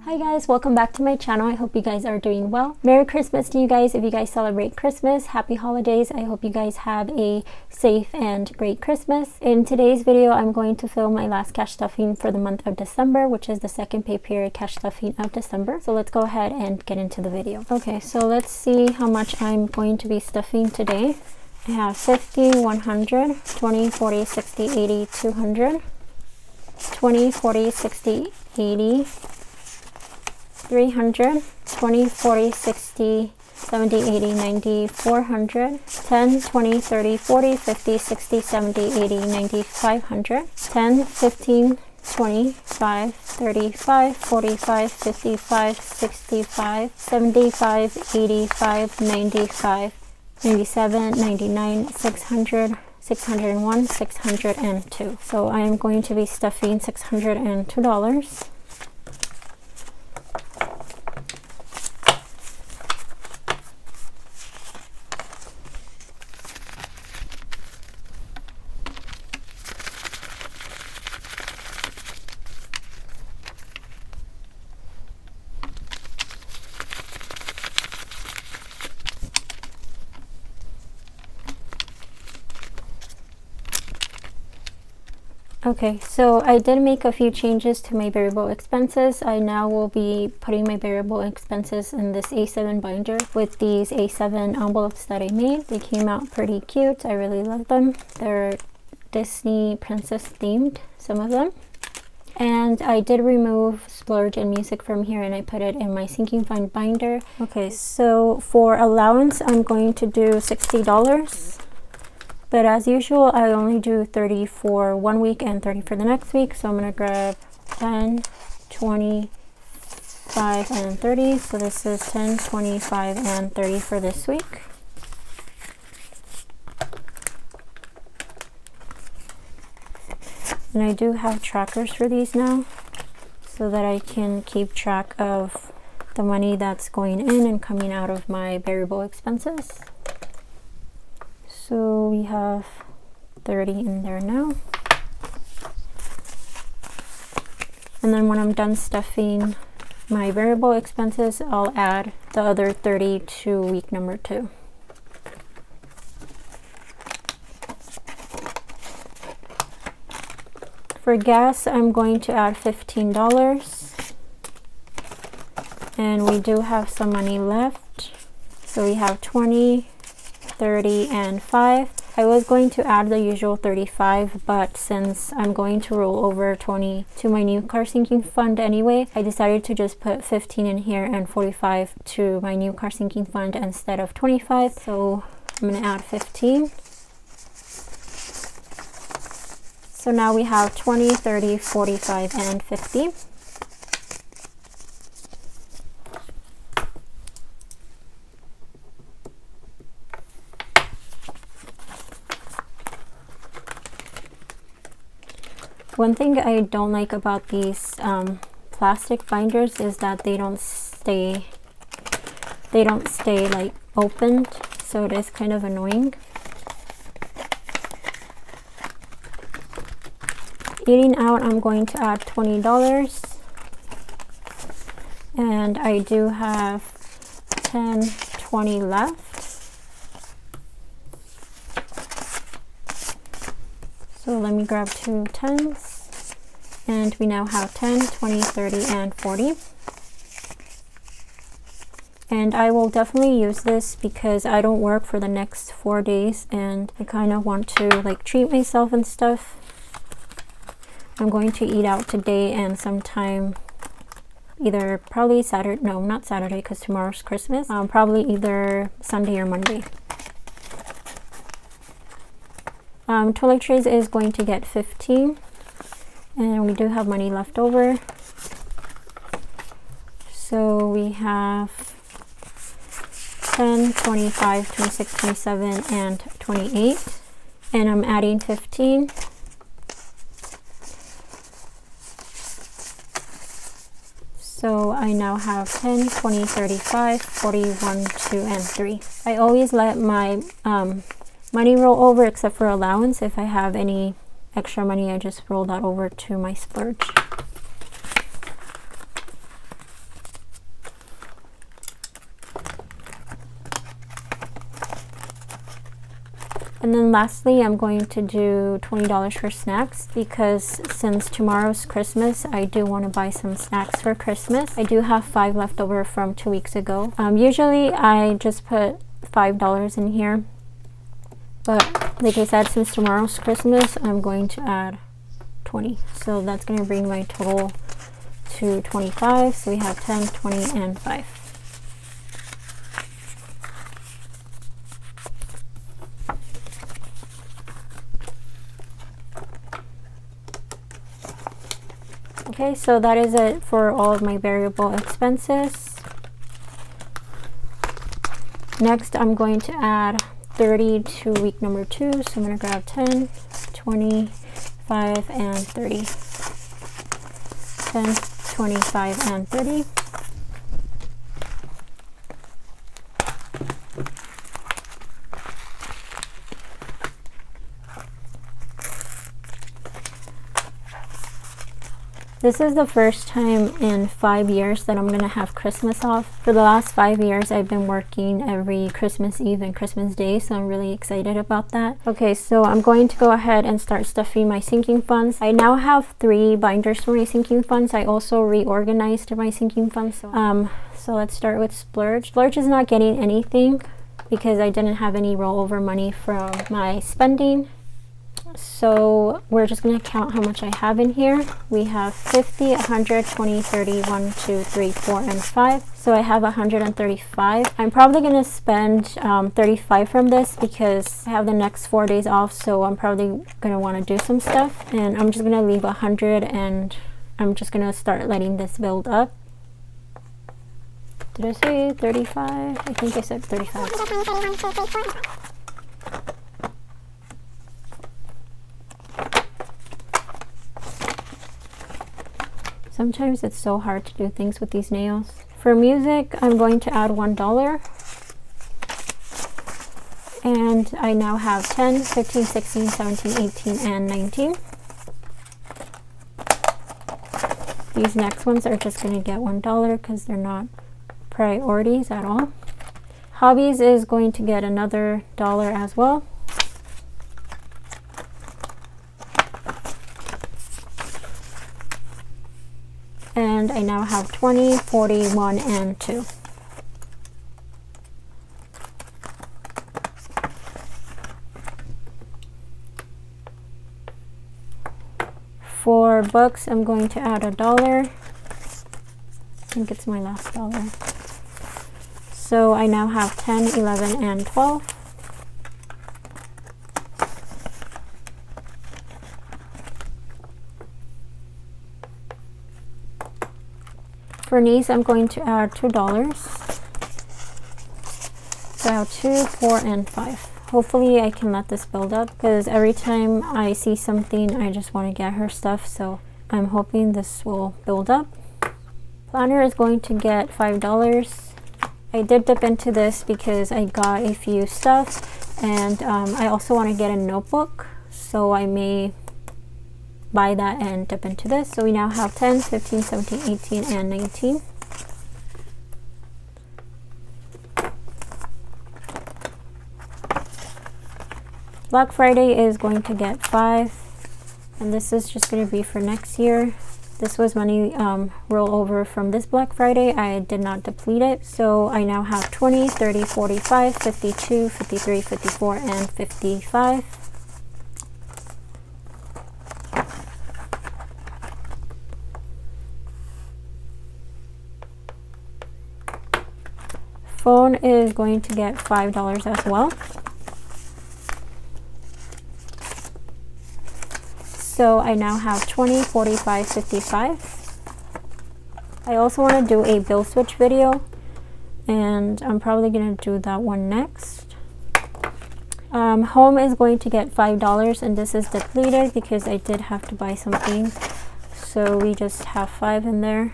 Hi guys, welcome back to my channel. I hope you guys are doing well. Merry Christmas to you guys if you guys celebrate Christmas. Happy holidays. I hope you guys have a safe and great Christmas. In today's video, I'm going to film my last cash stuffing for the month of December, which is the second pay period cash stuffing of December. So let's go ahead and get into the video. Okay, so let's see how much I'm going to be stuffing today. I have 50, 100, 20, 40, 60, 80, 200, 20, 40, 60, 80, 300, 20, 40, 60, 70, 80, 90, 400, 10, 20, 30, 40, 50, 60, 70, 80, 90, 500, 10, 15, 25, 35, 45, 55, 65, 75, 85, 95, 97, 99, 600, 601, 602. So I am going to be stuffing $602. Okay, so I did make a few changes to my variable expenses. I now will be putting my variable expenses in this A7 binder with these A7 envelopes that I made. They came out pretty cute. I really love them. They're Disney princess themed, some of them. And I did remove splurge and music from here and I put it in my sinking fund binder. Okay, so for allowance, I'm going to do $60. But as usual, I only do 30 for 1 week and 30 for the next week. So I'm going to grab 10, 25, and 30. So this is 10, 25, and 30 for this week. And I do have trackers for these now so that I can keep track of the money that's going in and coming out of my variable expenses. So we have 30 in there now. And then when I'm done stuffing my variable expenses, I'll add the other 30 to week number 2. For gas, I'm going to add $15. And we do have some money left. So we have 20, 30, and 5. I was going to add the usual 35, but since I'm going to roll over 20 to my new car sinking fund anyway, I decided to just put 15 in here and 45 to my new car sinking fund instead of 25. So I'm going to add 15. So now we have 20, 30, 45, and 50. One thing I don't like about these plastic binders is that they don't stay like opened, so it is kind of annoying. Eating out, I'm going to add $20, and I do have 10, 20 left. So let me grab 2 10s, and we now have 10, 20, 30, and 40. And I will definitely use this because I don't work for the next 4 days and I kind of want to like treat myself and stuff. I'm going to eat out today and sometime either probably Saturday, no, not Saturday because tomorrow's Christmas, probably either Sunday or Monday. Toiletries is going to get 15, and we do have money left over. So we have 10, 25, 26, 27, and 28, and I'm adding 15. So I now have 10, 20, 35, 41, 2, and 3. I always let my money roll over except for allowance. If I have any extra money, I just roll that over to my splurge. And then lastly, I'm going to do $20 for snacks because since tomorrow's Christmas, I do want to buy some snacks for Christmas. I do have 5 left over from 2 weeks ago. Usually I just put $5 in here, but like I said, since tomorrow's Christmas, I'm going to add 20. So that's going to bring my total to 25. So we have 10, 20, and 5. Okay, so that is it for all of my variable expenses. Next, I'm going to add 30 to week number 2. So I'm going to grab 10, 20, 5, and 30. 10, 25, and 30. This is the first time in 5 years that I'm going to have Christmas off. For the last 5 years, I've been working every Christmas Eve and Christmas Day, so I'm really excited about that. Okay, so I'm going to go ahead and start stuffing my sinking funds. I now have 3 binders for my sinking funds. I also reorganized my sinking funds. So let's start with Splurge. Splurge is not getting anything because I didn't have any rollover money from my spending. So we're just going to count how much I have in here. We have 50, 100, 20, 30, 1, 2, 3, 4, and 5. So I have 135. I'm probably going to spend 35 from this because I have the next 4 days off. So I'm probably going to want to do some stuff. And I'm just going to leave 100 and I'm just going to start letting this build up. Did I say 35? I think I said 35. Sometimes it's so hard to do things with these nails. For music, I'm going to add $1. And I now have 10, 15, 16, 17, 18, and 19. These next ones are just going to get $1 because they're not priorities at all. Hobbies is going to get another $1 as well. And I now have 20, 40, 1, and 2. For books, I'm going to add $1. I think it's my last dollar. So I now have 10, 11, and 12. For knees, I'm going to add $2. So 2, 4, and 5. Hopefully I can let this build up because every time I see something, I just want to get her stuff. So I'm hoping this will build up. Planner is going to get $5. I did dip into this because I got a few stuff and I also want to get a notebook. So I may buy that and dip into this. So we now have 10, 15, 17, 18, and 19. Black Friday is going to get 5, and this is just going to be for next year. This was money rollover from this Black Friday. I did not deplete it, so I now have 20, 30, 45, 52, 53, 54, and 55. Phone is going to get $5 as well. So I now have 20, 45, 55. I also want to do a bill switch video, and I'm probably going to do that one next. Home is going to get $5, and this is depleted because I did have to buy something. So we just have 5 in there.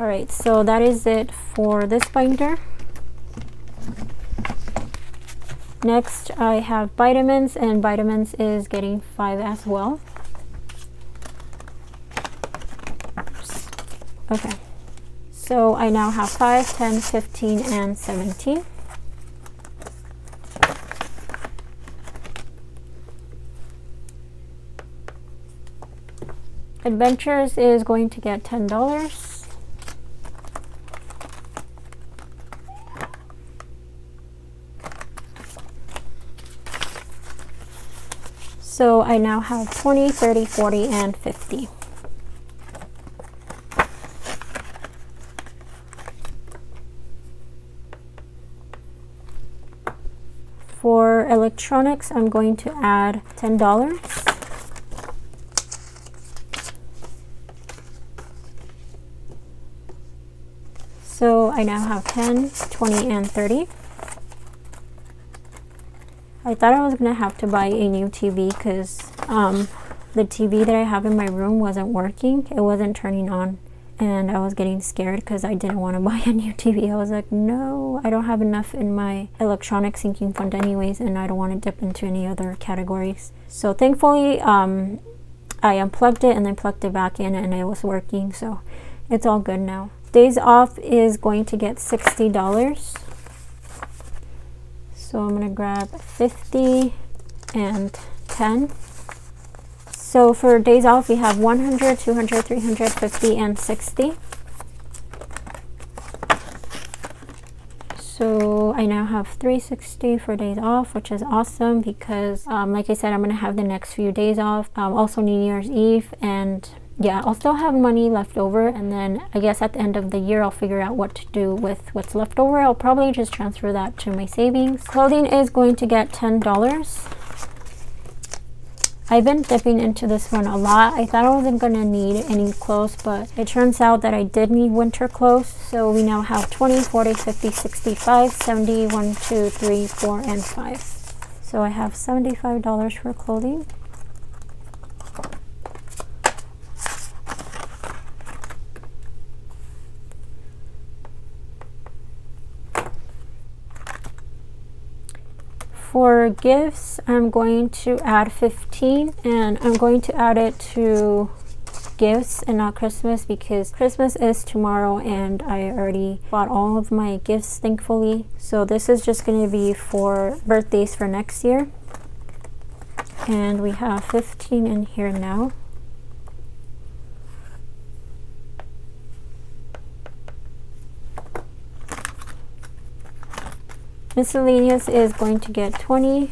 Alright, so that is it for this binder. Next, I have vitamins, and vitamins is getting 5 as well. Okay, so I now have 5, 10, 15, and 17. Adventures is going to get $10. So I now have 20, 30, 40, and 50. For electronics, I'm going to add $10. So I now have 10, 20, and 30. I thought I was going to have to buy a new TV because the TV that I have in my room wasn't working. It wasn't turning on. And I was getting scared because I didn't want to buy a new TV. I was like, no, I don't have enough in my electronic sinking fund anyways, and I don't want to dip into any other categories. So thankfully, I unplugged it and then plugged it back in and it was working. So it's all good now. Days off is going to get $60. So I'm going to grab 50 and 10. So for days off, we have 100, 200, 350, and 60. So I now have 360 for days off, which is awesome because, like I said, I'm going to have the next few days off. Also New Year's Eve, and yeah, I'll still have money left over. And then I guess at the end of the year, I'll figure out what to do with what's left over. I'll probably just transfer that to my savings. Clothing is going to get $10. I've been dipping into this one a lot. I thought I wasn't going to need any clothes, but it turns out that I did need winter clothes. So we now have 20, 40, 50, 65, 70, 1, 2, 3, 4, and 5. So I have $75 for clothing. For gifts, I'm going to add 15, and I'm going to add it to gifts and not Christmas because Christmas is tomorrow and I already bought all of my gifts, thankfully. So this is just going to be for birthdays for next year. And we have 15 in here now. Miscellaneous is going to get 20.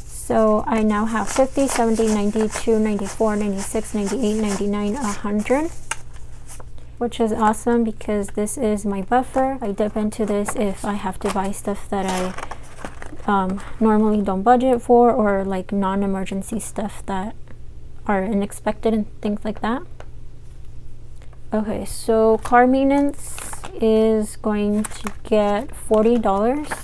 So I now have 50, 70, 92, 94, 96, 98, 99, 100. Which is awesome because this is my buffer. I dip into this if I have to buy stuff that I normally don't budget for, or like non-emergency stuff that are unexpected and things like that. Okay, so car maintenance is going to get $40.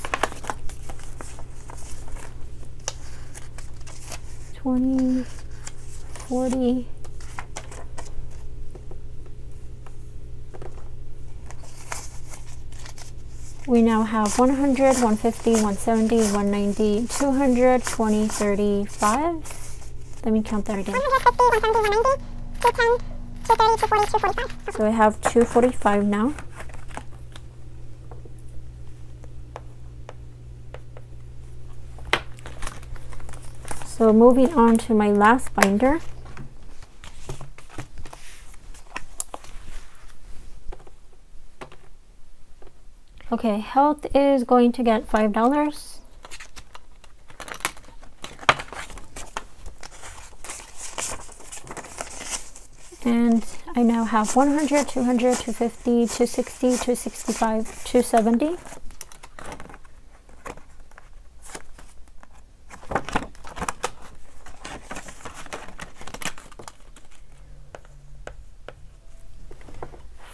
20, 40. We now have 100, 150, 170, 190, 200, 20, 35. Let me count that again. 150, 170, 190, 210, 230, 240, 245. So I have 245 now. So moving on to my last binder. Okay, health is going to get $5. And I now have 100, 200, 250, 260, 265, 270.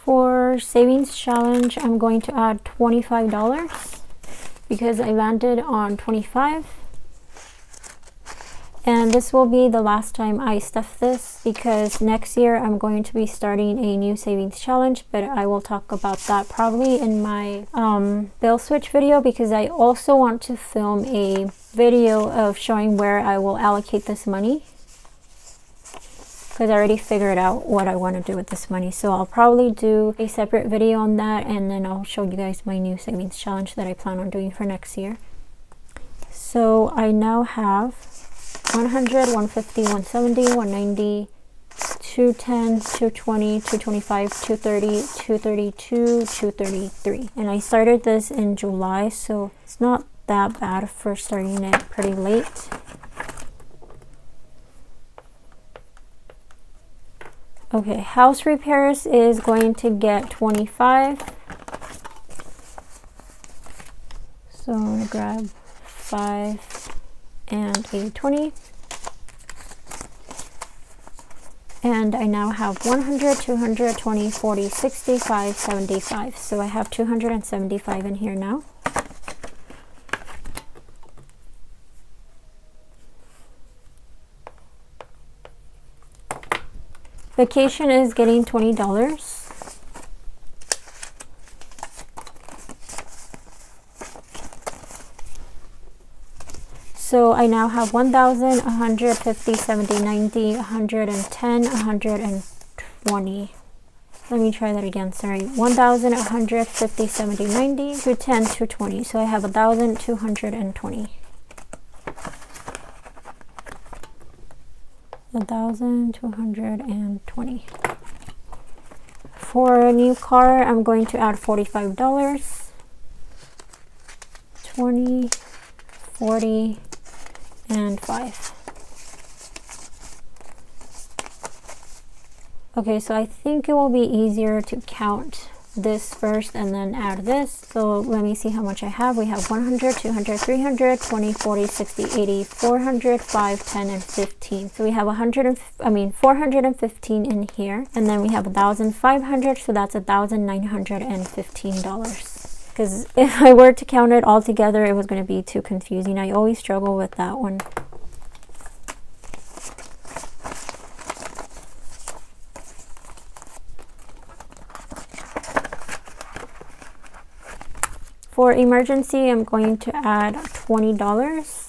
For savings challenge, I'm going to add $25 because I landed on 25. And this will be the last time I stuff this because next year I'm going to be starting a new savings challenge, but I will talk about that probably in my bill switch video because I also want to film a video of showing where I will allocate this money because I already figured out what I want to do with this money. So I'll probably do a separate video on that, and then I'll show you guys my new savings challenge that I plan on doing for next year. So I now have 100, 150, 170, 190, 210, 220, 225, 230, 232, 233. And I started this in July, so it's not that bad for starting it pretty late. Okay, house repairs is going to get 25. So I'm going to grab 5 and a 20. And I now have 100, 200, 20, 40, 65, 75. So I have 275 in here now. Vacation is getting $20. So I now have 1,000, 150, 70, 90, 110, 120. Let me try that again, sorry. 1,000, 150, 70, 90, 210, 220. So I have 1,220. 1,220. For a new car, I'm going to add $45. 20, 40, and 5. Okay, so I think it will be easier to count this first and then add this. So let me see how much I have. We have 100, 200, 300, 20, 40, 60, 80, 400, 5, 10, and 15. So we have 415 in here. And then we have 1,500, so that's $1,915. Because if I were to count it all together, it was going to be too confusing. I always struggle with that one. For emergency, I'm going to add $20.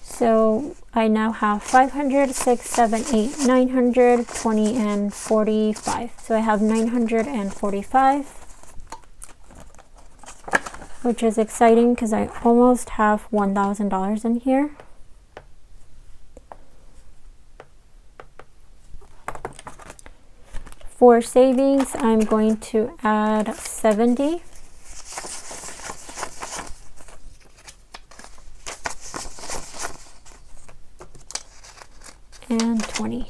So I now have 500, 6, 7, 8, 900, 20, and 45. So I have 945, which is exciting because I almost have $1,000 in here. For savings, I'm going to add 70. And 20.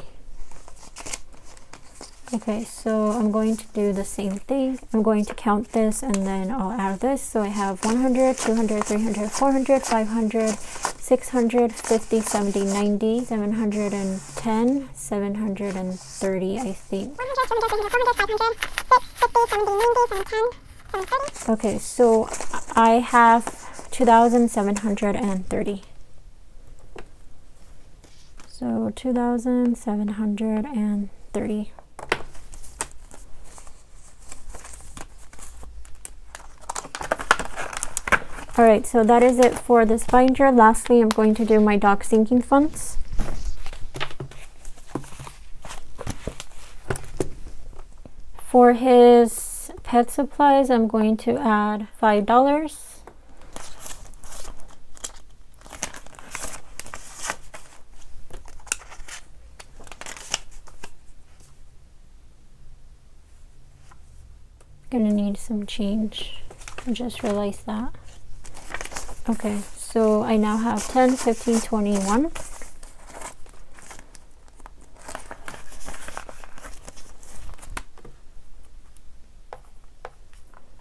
Okay, so I'm going to do the same thing. I'm going to count this and then I'll add this. So I have 100, 200, 300, 400, 500, 600, 50, 70, 90, 710, 730, I think. Okay, so I have 2,730. So 2,730. Alright, so that is it for this binder. Lastly, I'm going to do my dog sinking funds. For his pet supplies, I'm going to add $5. Gonna need some change. I just realized that. Okay, so I now have 10, 15, 21.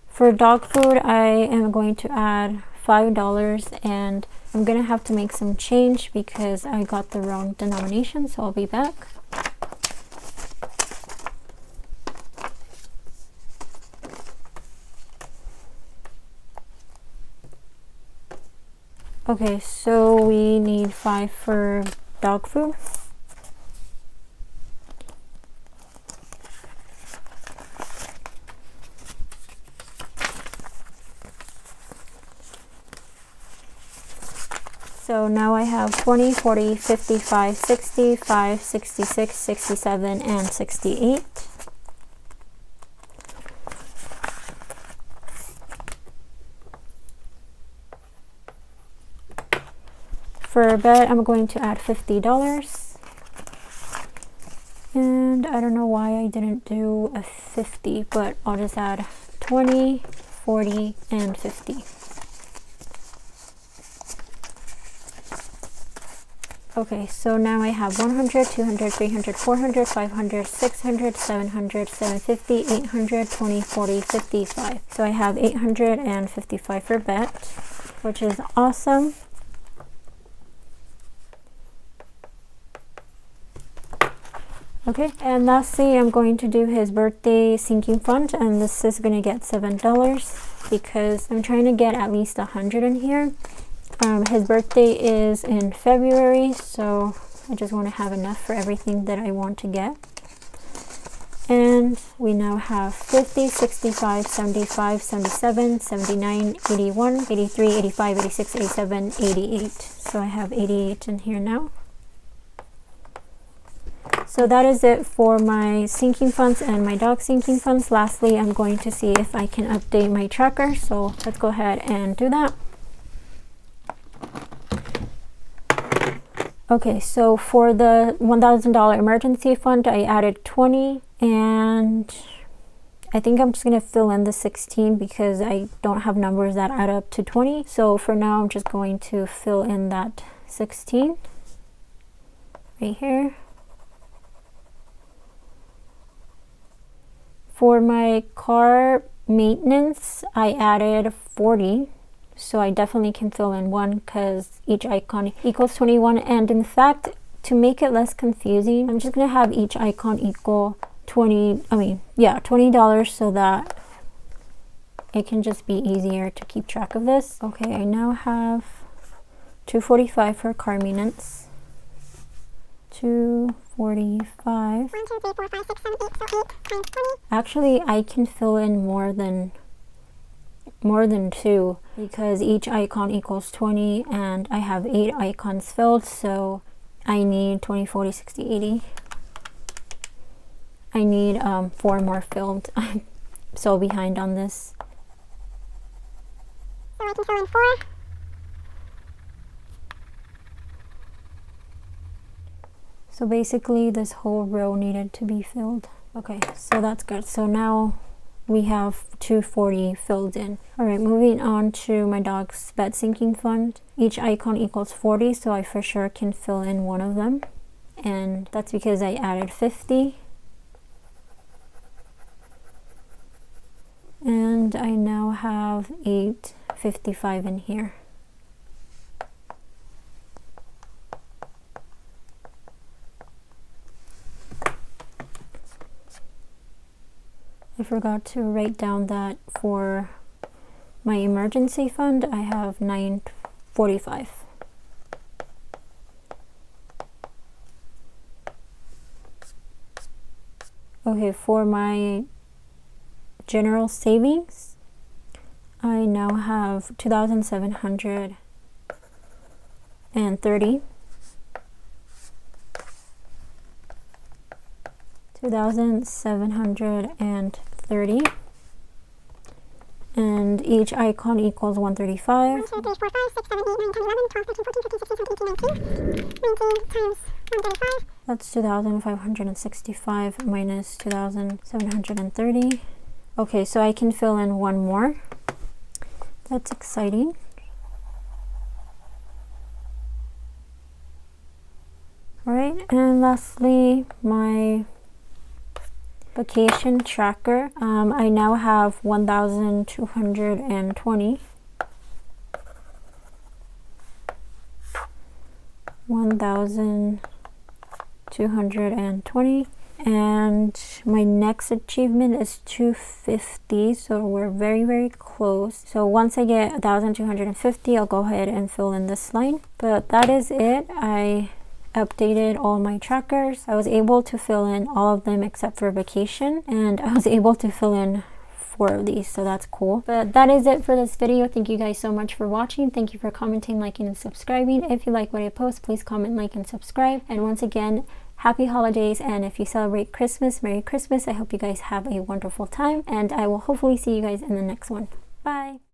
For dog food, I am going to add $5, and I'm gonna have to make some change because I got the wrong denomination, so I'll be back. Okay, so we need 5 for dog food. So now I have 20, 40, 55, 65, 66, 67, and 68. For a bet, I'm going to add $50. And I don't know why I didn't do a 50, but I'll just add 20, 40, and 50. Okay, so now I have 100, 200, 300, 400, 500, 600, 700, 750, 800, 20, 40, 55. So I have 855 for bet, which is awesome. Okay, and lastly, I'm going to do his birthday sinking fund, and this is going to get $7 because I'm trying to get at least 100 in here. His birthday is in February, so I just want to have enough for everything that I want to get. And we now have 50, 65, 75, 77, 79, 81, 83, 85, 86, 87, 88. So I have 88 in here now. So that is it for my sinking funds and my dog sinking funds. Lastly, I'm going to see if I can update my tracker. So let's go ahead and do that. Okay, so for the $1,000 emergency fund, I added 20, and I think I'm just going to fill in the 16 because I don't have numbers that add up to 20. So for now, I'm just going to fill in that 16 right here. For my car maintenance, I added 40. So I definitely can fill in one because each icon equals 21. And in fact, to make it less confusing, I'm just going to have each icon equal $20 so that it can just be easier to keep track of this. Okay, I now have $245 for car maintenance. $245. 1, 2, 3, 4, 5, 6, 7, 8, so 8 times 20. Actually, I can fill in more than 2 because each icon equals 20 and I have 8 icons filled, so I need 20, 40, 60, 80. I need 4 more filled. I'm so behind on this. So I can fill in 4. So basically this whole row needed to be filled. Okay, so that's good. So now we have 240 filled in. All right, moving on to my dog's bed sinking fund. Each icon equals 40, so I for sure can fill in one of them. And that's because I added 50. And I now have 855 in here. I forgot to write down that for my emergency fund, I have 945. Okay, for my general savings, I now have 2,730. 2,730, and each icon equals 135. 1, 2, 3, 4, 5, 6, 7, 8, 9, 10, 11, 12, 13, 14, 15, 16, 17, 18, 19. 19 times 135. That's 2,565 minus 2,730. Okay, so I can fill in one more. That's exciting. All right, and lastly, my vacation tracker. I now have 1,220. 1,220, and my next achievement is 250, so we're very close. So once I get 1,250, I'll go ahead and fill in this line. But that is it. I updated all my trackers. I was able to fill in all of them except for vacation, and I was able to fill in 4 of these, so that's cool. But that is it for this video. Thank you guys so much for watching. Thank you for commenting, liking, and subscribing. If you like what I post, please comment, like, and subscribe. And once again, happy holidays, and if you celebrate Christmas, Merry Christmas. I hope you guys have a wonderful time, and I will hopefully see you guys in the next one. Bye!